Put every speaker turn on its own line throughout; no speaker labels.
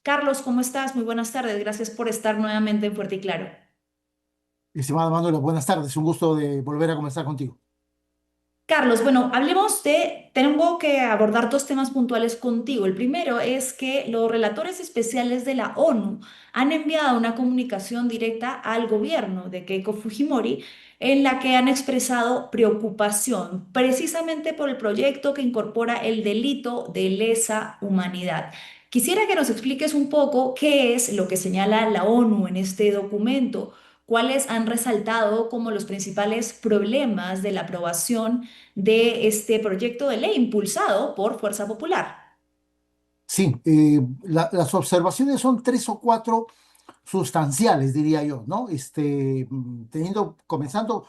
Carlos, ¿cómo estás? Muy buenas tardes. Gracias por estar nuevamente en Fuerte y Claro.
Estimada Manuela, buenas tardes. Un gusto de volver a conversar contigo.
Carlos, bueno, hablemos tengo que abordar dos temas puntuales contigo. El primero es que los relatores especiales de la ONU han enviado una comunicación directa al gobierno de Keiko Fujimori en la que han expresado preocupación precisamente por el proyecto que incorpora el delito de lesa humanidad. Quisiera que nos expliques un poco qué es lo que señala la ONU en este documento, cuáles han resaltado como los principales problemas de la aprobación de este proyecto de ley impulsado por Fuerza Popular.
Sí, las observaciones son tres o cuatro sustanciales, diría yo, ¿no? Comenzando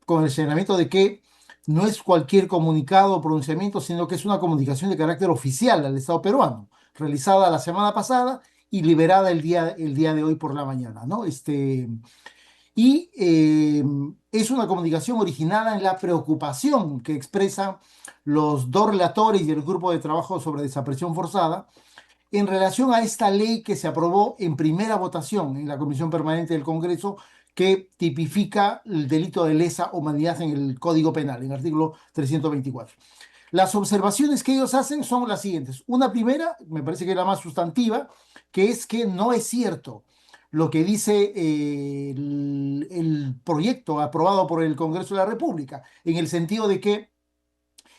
con el señalamiento de que no es cualquier comunicado o pronunciamiento, sino que es una comunicación de carácter oficial al Estado peruano, realizada la semana pasada y liberada el día de hoy por la mañana, ¿no? Es una comunicación originada en la preocupación que expresan los dos relatores y el grupo de trabajo sobre desaparición forzada en relación a esta ley que se aprobó en primera votación en la Comisión Permanente del Congreso que tipifica el delito de lesa humanidad en el Código Penal, en el artículo 324. Las observaciones que ellos hacen son las siguientes. Una primera, me parece que es la más sustantiva, que es que no es cierto lo que dice el proyecto aprobado por el Congreso de la República, en el sentido de que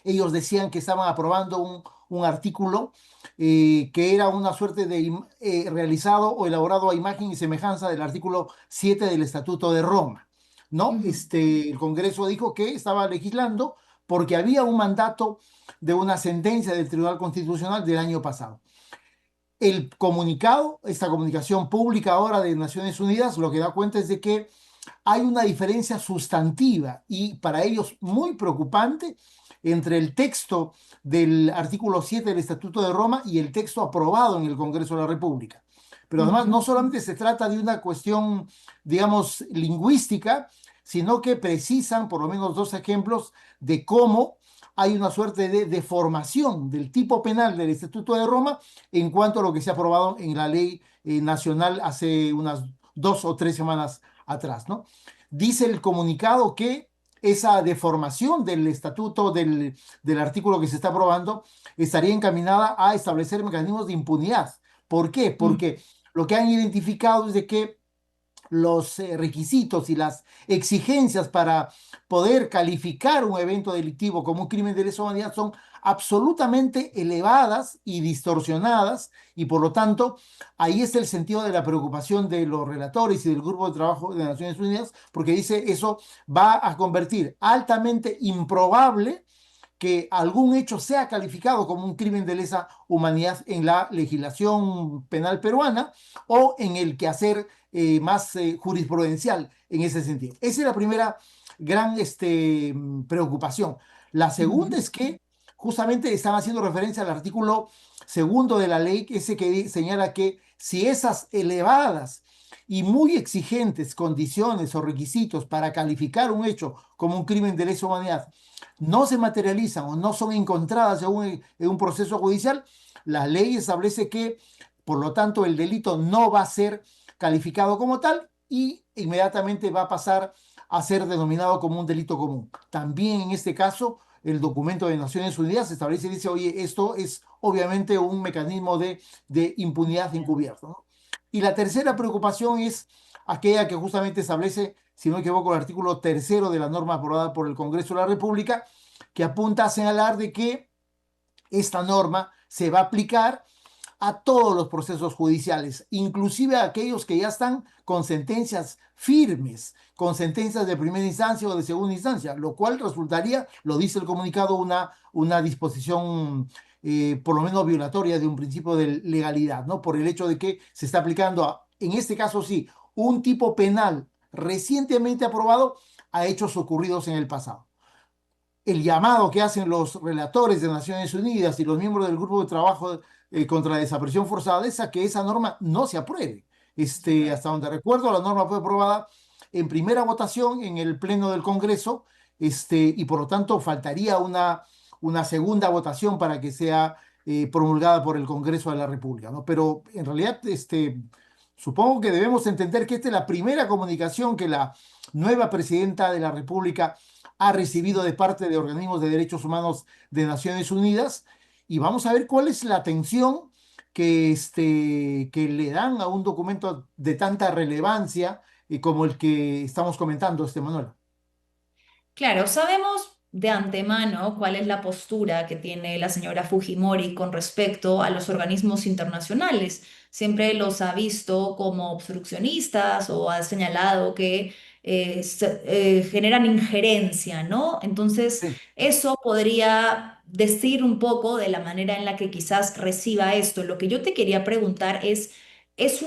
ellos decían que estaban aprobando un artículo que era una suerte de realizado o elaborado a imagen y semejanza del artículo 7 del Estatuto de Roma, ¿no?
Ujú.
El Congreso dijo que estaba legislando porque había un mandato de una sentencia del Tribunal Constitucional del año pasado. El comunicado, esta comunicación pública ahora de Naciones Unidas, lo que da cuenta es de que hay una diferencia sustantiva y para ellos muy preocupante entre el texto del artículo 7 del Estatuto de Roma y el texto aprobado en el Congreso de la República. Pero además
Ujú.
no solamente se trata de una cuestión, digamos, lingüística, sino que precisan por lo menos dos ejemplos de cómo hay una suerte de deformación del tipo penal del Estatuto de Roma en cuanto a lo que se ha aprobado en la ley nacional hace unas 2 o 3 semanas atrás, ¿no? Dice el comunicado que esa deformación del estatuto del artículo que se está aprobando estaría encaminada a establecer mecanismos de impunidad. ¿Por qué?
Mm.
Porque lo que han identificado es de que los requisitos y las exigencias para poder calificar un evento delictivo como un crimen de lesa humanidad son absolutamente elevadas y distorsionadas y por lo tanto ahí está el sentido de la preocupación de los relatores y del grupo de trabajo de Naciones Unidas porque dice eso va a convertir altamente improbable que algún hecho sea calificado como un crimen de lesa humanidad en la legislación penal peruana o en el quehacer más jurisprudencial en ese sentido. Esa es la primera gran preocupación. La segunda
Ujú.
es que justamente están haciendo referencia al artículo segundo de la ley, ese que señala que si esas elevadas y muy exigentes condiciones o requisitos para calificar un hecho como un crimen de lesa humanidad no se materializan o no son encontradas en un proceso judicial, la ley establece que, por lo tanto, el delito no va a ser calificado como tal y inmediatamente va a pasar a ser denominado como un delito común. También en este caso, el documento de Naciones Unidas establece y dice, oye, esto es obviamente un mecanismo de impunidad encubierto, ¿no? Y la tercera preocupación es aquella que justamente establece, si no me equivoco, el artículo tercero de la norma aprobada por el Congreso de la República, que apunta a señalar de que esta norma se va a aplicar a todos los procesos judiciales, inclusive a aquellos que ya están con sentencias firmes, con sentencias de primera instancia o de segunda instancia, lo cual resultaría, lo dice el comunicado, una disposición por lo menos violatoria de un principio de legalidad, ¿no? Por el hecho de que se está aplicando, en este caso sí, un tipo penal recientemente aprobado a hechos ocurridos en el pasado. El llamado que hacen los relatores de Naciones Unidas y los miembros del grupo de trabajo contra la desaparición forzada es a que esa norma no se apruebe. Hasta donde recuerdo, la norma fue aprobada en primera votación en el Pleno del Congreso, y por lo tanto faltaría una segunda votación para que sea promulgada por el Congreso de la República, ¿no? Pero en realidad, supongo que debemos entender que esta es la primera comunicación que la nueva presidenta de la República ha recibido de parte de organismos de derechos humanos de Naciones Unidas y vamos a ver cuál es la atención que le dan a un documento de tanta relevancia como el que estamos comentando, Manuel.
Claro, sabemos de antemano cuál es la postura que tiene la señora Fujimori con respecto a los organismos internacionales. Siempre los ha visto como obstruccionistas o ha señalado que generan injerencia, ¿no? Entonces,
Sí,
eso podría decir un poco de la manera en la que quizás reciba esto. Lo que yo te quería preguntar es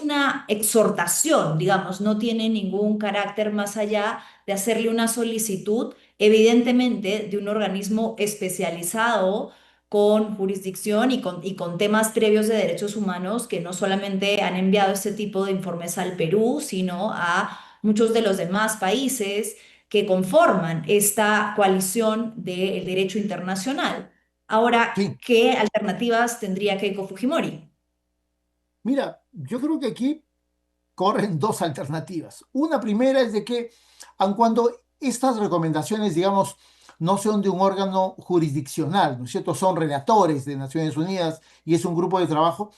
una exhortación, digamos, no tiene ningún carácter más allá de hacerle una solicitud, evidentemente de un organismo especializado con jurisdicción y con temas previos de derechos humanos que no solamente han enviado este tipo de informes al Perú, sino a muchos de los demás países que conforman esta coalición del derecho internacional. Ahora,
sí.
¿qué alternativas tendría Keiko Fujimori?
Mira, yo creo que aquí corren dos alternativas. Una primera es de que, aun cuando estas recomendaciones, digamos, no son de un órgano jurisdiccional, ¿no es cierto? Son relatores de Naciones Unidas y es un grupo de trabajo,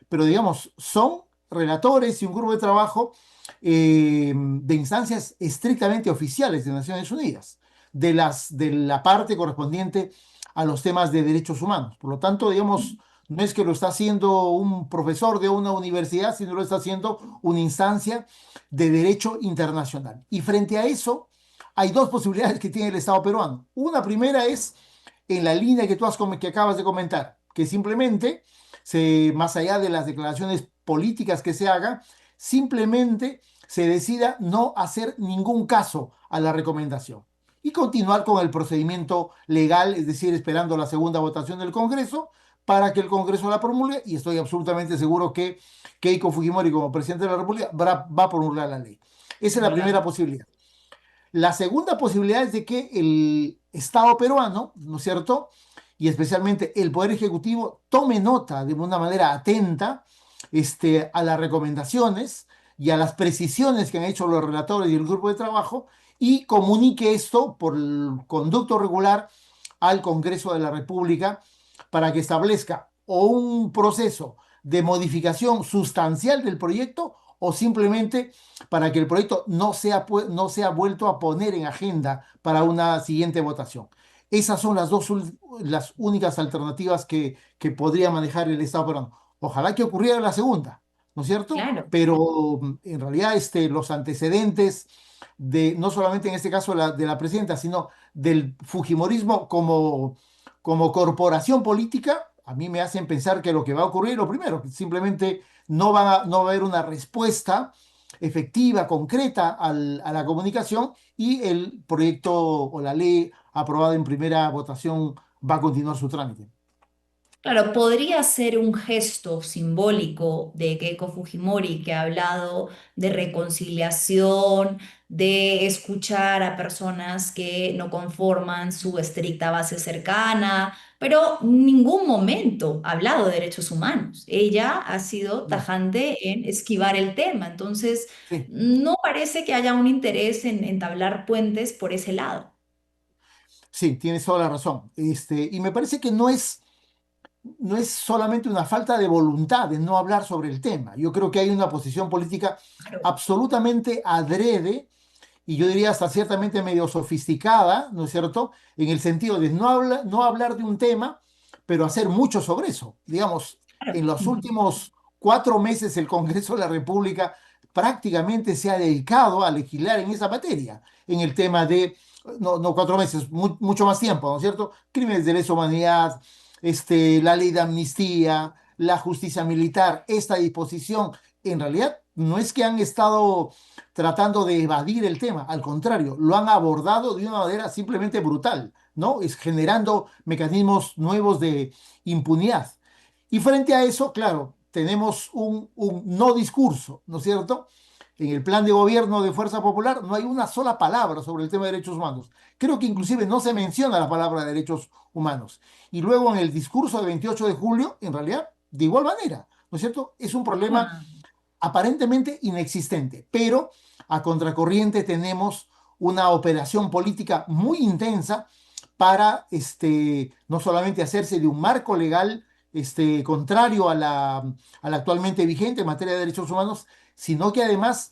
pero digamos, son relatores y un grupo de trabajo de instancias estrictamente oficiales de Naciones Unidas, de la parte correspondiente a los temas de derechos humanos. Por lo tanto, digamos, no es que lo está haciendo un profesor de una universidad, sino lo está haciendo una instancia de derecho internacional. Y frente a eso, hay dos posibilidades que tiene el Estado peruano. Una primera es en la línea que que acabas de comentar, que simplemente más allá de las declaraciones políticas que se hagan, simplemente se decida no hacer ningún caso a la recomendación y continuar con el procedimiento legal, es decir, esperando la segunda votación del Congreso para que el Congreso la promulgue y estoy absolutamente seguro que Keiko Fujimori como presidente de la República va a promulgar la ley. Esa es la primera
Promulgarla.
posibilidad. La segunda posibilidad es de que el Estado peruano, ¿no es cierto? Y especialmente el Poder Ejecutivo tome nota de una manera atenta a las recomendaciones y a las precisiones que han hecho los relatores y el grupo de trabajo y comunique esto por el conducto regular al Congreso de la República para que establezca o un proceso de modificación sustancial del proyecto o simplemente para que el proyecto no sea vuelto a poner en agenda para una siguiente votación. Esas son las únicas alternativas que podría manejar el Estado peruano. Ojalá que ocurriera la segunda, ¿no es cierto?
Claro.
Pero en realidad los antecedentes no solamente en este caso de la presidenta, sino del Fujimorismo como corporación política, a mí me hacen pensar que lo que va a ocurrir, lo primero, que simplemente no va a haber una respuesta efectiva, concreta a la comunicación y el proyecto o la ley aprobada en primera votación va a continuar su trámite.
Claro, podría ser un gesto simbólico de Keiko Fujimori que ha hablado de reconciliación, de escuchar a personas que no conforman su estricta base cercana, pero en ningún momento ha hablado de derechos humanos. Ella ha sido
No,
tajante en esquivar el tema, entonces
sí,
no parece que haya un interés en entablar puentes por ese lado.
sí, tienes toda la razón. Y me parece que no es solamente una falta de voluntad de no hablar sobre el tema. Yo creo que hay una posición política
Claro,
absolutamente adrede y yo diría hasta ciertamente medio sofisticada, ¿no es cierto? En el sentido de no hablar de un tema, pero hacer mucho sobre eso. Digamos,
claro.
en los
Ujú.
últimos 4 meses el Congreso de la República prácticamente se ha dedicado a legislar en esa materia, en el tema de, no 4 meses, mucho más tiempo, ¿no es cierto? Crímenes de lesa humanidad, la ley de amnistía, la justicia militar, esta disposición, en realidad no es que han estado tratando de evadir el tema, al contrario, lo han abordado de una manera simplemente brutal, ¿no? Es generando mecanismos nuevos de impunidad. Y frente a eso, claro, tenemos un no discurso, ¿no es cierto? en el plan de gobierno de Fuerza Popular no hay una sola palabra sobre el tema de derechos humanos. Creo que inclusive no se menciona la palabra derechos humanos. Y luego en el discurso de 28 de julio, en realidad, de igual manera, ¿no es cierto? Es un problema
Ah,
aparentemente inexistente, pero a contracorriente tenemos una operación política muy intensa para no solamente hacerse de un marco legal contrario a la actualmente vigente en materia de derechos humanos, sino que además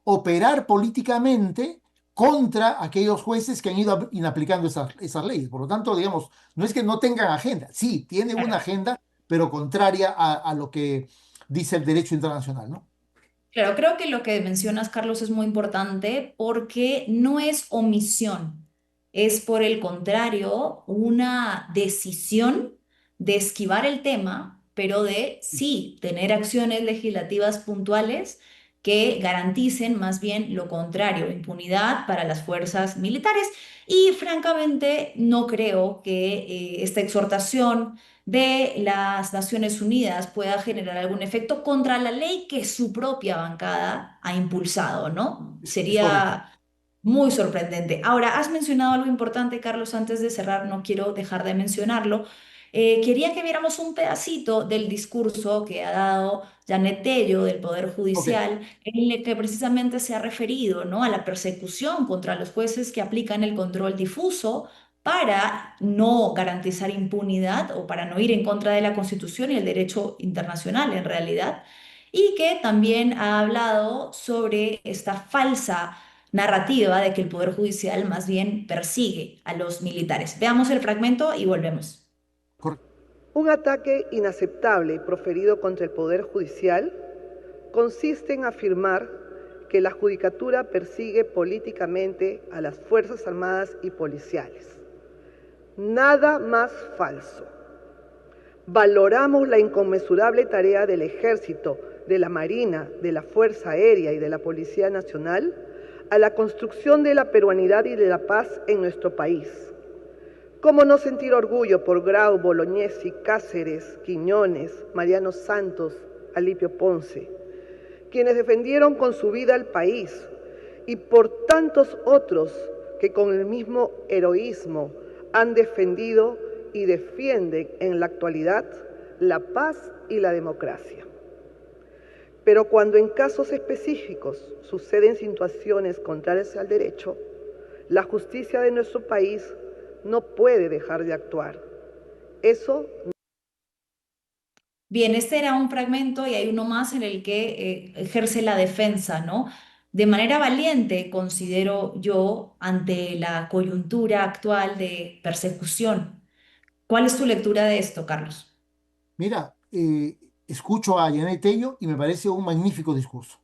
operar políticamente contra aquellos jueces que han ido inaplicando esas leyes. Por lo tanto, digamos, no es que no tengan agenda, sí, tienen una
claro.
agenda, pero contraria a lo que dice el derecho internacional, ¿no?
Claro, creo que lo que mencionas, Carlos, es muy importante porque no es omisión, es por el contrario una decisión de esquivar el tema, pero de sí tener acciones legislativas puntuales que garanticen más bien lo contrario, impunidad para las fuerzas militares. Y francamente, no creo que esta exhortación de las Naciones Unidas pueda generar algún efecto contra la ley que su propia bancada ha impulsado, ¿no?
Es correcto.
Sería muy sorprendente. Ahora, has mencionado algo importante, Carlos, antes de cerrar, no quiero dejar de mencionarlo. Quería que viéramos un pedacito del discurso que ha dado Janet Tello del Poder
Ok,
Judicial, en el que precisamente se ha referido, ¿no?, a la persecución contra los jueces que aplican el control difuso para no garantizar impunidad o para no ir en contra de la Constitución y el derecho internacional en realidad, y que también ha hablado sobre esta falsa narrativa de que el Poder Judicial más bien persigue a los militares. Veamos el fragmento y volvemos.
correcto.
Un ataque inaceptable proferido contra el Poder Judicial consiste en afirmar que la Judicatura persigue políticamente a las Fuerzas Armadas y Policiales. Nada más falso. Valoramos la inconmensurable tarea del Ejército, de la Marina, de la Fuerza Aérea y de la Policía Nacional a la construcción de la peruanidad y de la paz en nuestro país. ¿Cómo no sentir orgullo por Grau, Bolognesi, Cáceres, Quiñones, Mariano Santos, Alipio Ponce, quienes defendieron con su vida al país, y por tantos otros que con el mismo heroísmo han defendido y defienden en la actualidad la paz y la democracia? Pero cuando en casos específicos suceden situaciones contrarias al derecho, la justicia de nuestro país no puede dejar de actuar. Eso.
Bien, este era un fragmento y hay uno más en el que ejerce la defensa, ¿no? De manera valiente, considero yo, ante la coyuntura actual de persecución. ¿Cuál es tu lectura de esto, Carlos?
Mira, escucho a Janet Tello y me parece un magnífico discurso.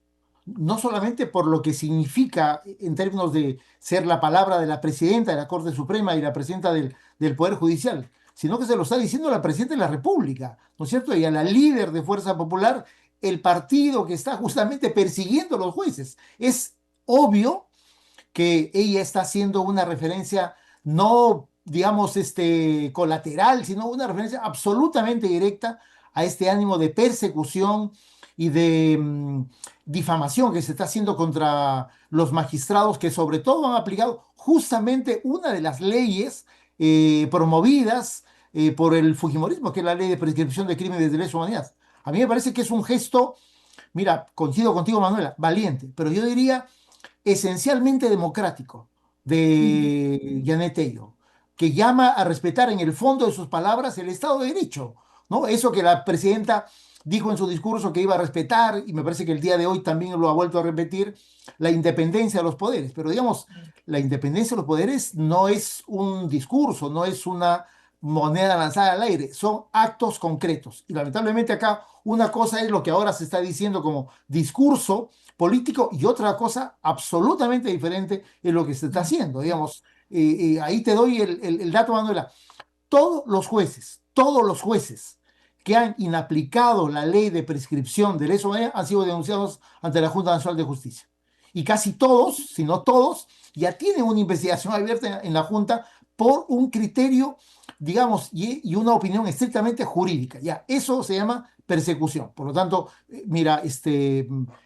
No solamente por lo que significa en términos de ser la palabra de la presidenta de la Corte Suprema y la presidenta del Poder Judicial, sino que se lo está diciendo la presidenta de la República, ¿no es cierto? Y a la líder de Fuerza Popular, el partido que está justamente persiguiendo a los jueces. Es obvio que ella está haciendo una referencia no, digamos, colateral, sino una referencia absolutamente directa a este ánimo de persecución y de difamación que se está haciendo contra los magistrados que sobre todo han aplicado justamente una de las leyes promovidas por el Fujimorismo, que es la ley de prescripción de crímenes de lesa humanidad. A mí me parece que es un gesto, mira, coincido contigo, Manuela, valiente, pero yo diría esencialmente democrático de Janet Tello, que llama a respetar en el fondo de sus palabras el Estado de Derecho, ¿no? Eso que la presidenta dijo en su discurso que iba a respetar, y me parece que el día de hoy también lo ha vuelto a repetir, la independencia de los poderes. Pero digamos, la independencia de los poderes no es un discurso, no es una moneda lanzada al aire, son actos concretos. Y lamentablemente acá una cosa es lo que ahora se está diciendo como discurso político y otra cosa absolutamente diferente es lo que se está haciendo. Digamos, ahí te doy el dato, Manuela. Todos los jueces que han inaplicado la ley de prescripción de lesa humanidad han sido denunciados ante la Junta Nacional de Justicia. Y casi todos, si no todos, ya tienen una investigación abierta en la Junta por un criterio, digamos, y una opinión estrictamente jurídica. Ya, eso se llama persecución. Por lo tanto, mira,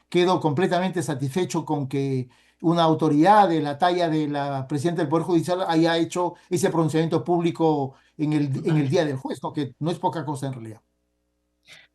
quedo completamente satisfecho con que una autoridad de la talla de la presidenta del Poder Judicial haya hecho ese pronunciamiento público en el Día del Juez, ¿no? Que no es poca cosa en realidad.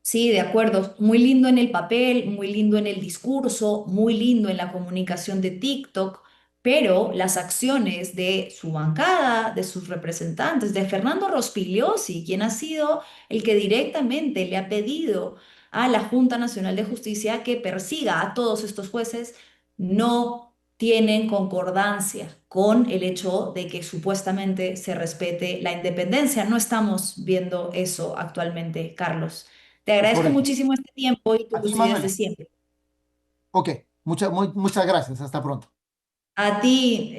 Sí, de acuerdo. Muy lindo en el papel, muy lindo en el discurso, muy lindo en la comunicación de TikTok, pero las acciones de su bancada, de sus representantes, de Fernando Rospigliosi, quien ha sido el que directamente le ha pedido a la Junta Nacional de Justicia que persiga a todos estos jueces, no tienen concordancia con el hecho de que supuestamente se respete la independencia. No estamos viendo eso actualmente, Carlos. Te agradezco
Correcto.
muchísimo este tiempo y tu
A ti,
lucidez de
Manuela.
siempre.
Ok, muchas gracias. Hasta pronto.
A ti,